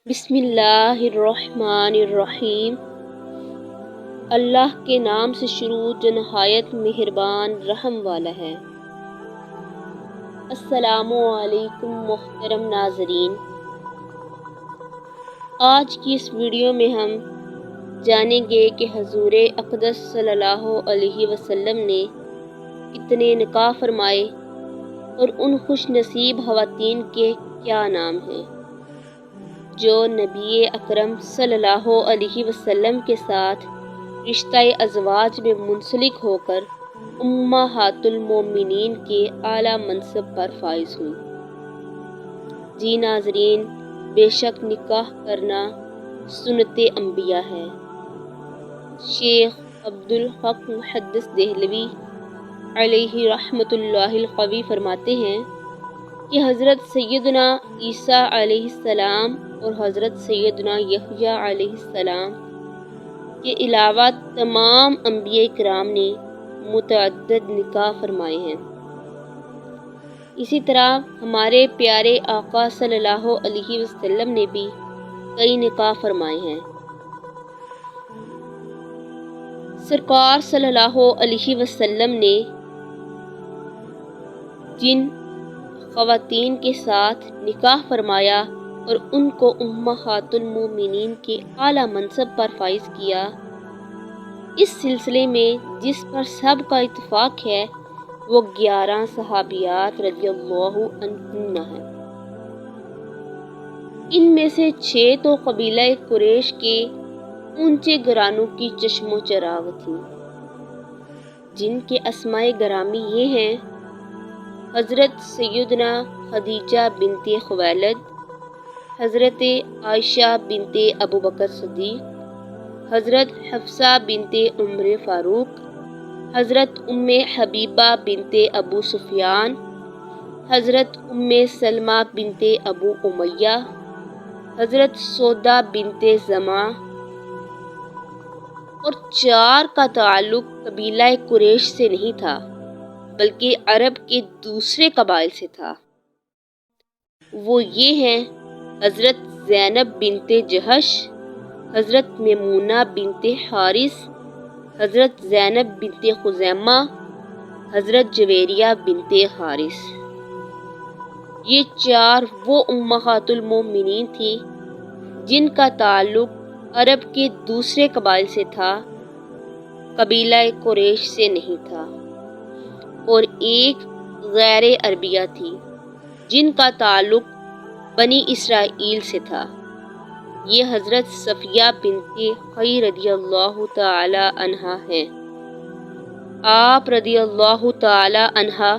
بسم اللہ الرحمن الرحیم۔ اللہ کے نام سے شروع جو نہایت مہربان رحم والا ہے۔ السلام علیکم محترم ناظرین، آج کی اس ویڈیو میں ہم جانیں گے کہ حضور اقدس صلی اللہ علیہ وسلم نے کتنے نکاح فرمائے اور ان خوش نصیب خواتین کے کیا نام ہیں جو نبی اکرم صلی اللہ علیہ وسلم کے ساتھ رشتہ ازواج میں منسلک ہو کر امہات المومنین کے اعلیٰ منصب پر فائز ہوئی۔ جی ناظرین، بے شک نکاح کرنا سنت انبیاء ہے۔ شیخ عبدالحق محدث دہلوی علیہ رحمۃ اللہ القوی فرماتے ہیں کہ حضرت سیدنا عیسیٰ علیہ السلام اور حضرت سیدنا یحییٰ علیہ السلام کے علاوہ تمام انبیاء کرام نے متعدد نکاح فرمائے ہیں۔ اسی طرح ہمارے پیارے آقا صلی اللہ علیہ وسلم نے بھی کئی نکاح فرمائے ہیں۔ سرکار صلی اللہ علیہ وسلم نے جن خواتین کے ساتھ نکاح فرمایا اور ان کو امہات المومنین کے اعلیٰ منصب پر فائز کیا، اس سلسلے میں جس پر سب کا اتفاق ہے وہ 11 صحابیات رضی اللہ عنہن ہیں۔ ان میں سے 6 تو قبیلہ قریش کے اونچے گھرانوں کی چشم و چراغ تھیں، جن کے اسماء گرامی یہ ہیں: حضرت سیدنا خدیجہ بنت خویلد، حضرت عائشہ بنت ابوبکر صدیق، حضرت حفصہ بنت عمر فاروق، حضرت ام حبیبہ بنت ابو سفیان، حضرت ام سلمہ بنت ابو امیہ، حضرت سودا بنت زمعہ، اور 4 کا تعلق قبیلہ قریش سے نہیں تھا بلکہ عرب کے دوسرے قبائل سے تھا۔ وہ یہ ہیں: حضرت زینب بنت جہش، حضرت میمونہ بنت حارث، حضرت زینب بنت خزیمہ، حضرت جویریہ بنت حارث۔ یہ 4 وہ امہات المومنین تھیں جن کا تعلق عرب کے دوسرے قبائل سے تھا، قبیلہ قریش سے نہیں تھا، اور ایک غیر عربیہ تھی جن کا تعلق بنی اسرائیل سے تھا۔ یہ حضرت صفیہ بنت حی رضی اللہ تعالی عنہا ہیں۔ آپ رضی اللہ تعالی عنہا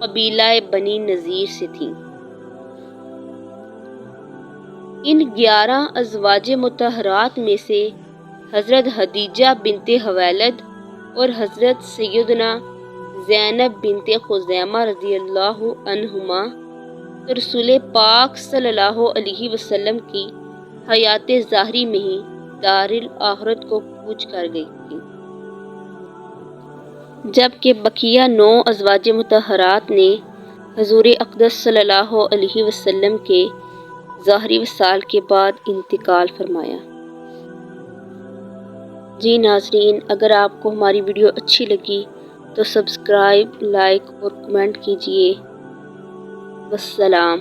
قبیلہ بنی نذیر سے تھیں۔ ان 11 ازواج مطہرات میں سے حضرت خدیجہ بنت خویلد اور حضرت سیدنا زینب بنت خزیمہ رضی اللہ عنہما رسول پاک صلی اللہ علیہ وسلم کی حیات ظاہری میں ہی دار الآخرت کو کوچ کر گئی تھی، جبکہ بقیہ 9 ازواج مطہرات نے حضور اقدس صلی اللہ علیہ وسلم کے ظاہری وصال کے بعد انتقال فرمایا۔ جی ناظرین، اگر آپ کو ہماری ویڈیو اچھی لگی تو سبسکرائب، لائک اور کمنٹ کیجیے۔ والسلام۔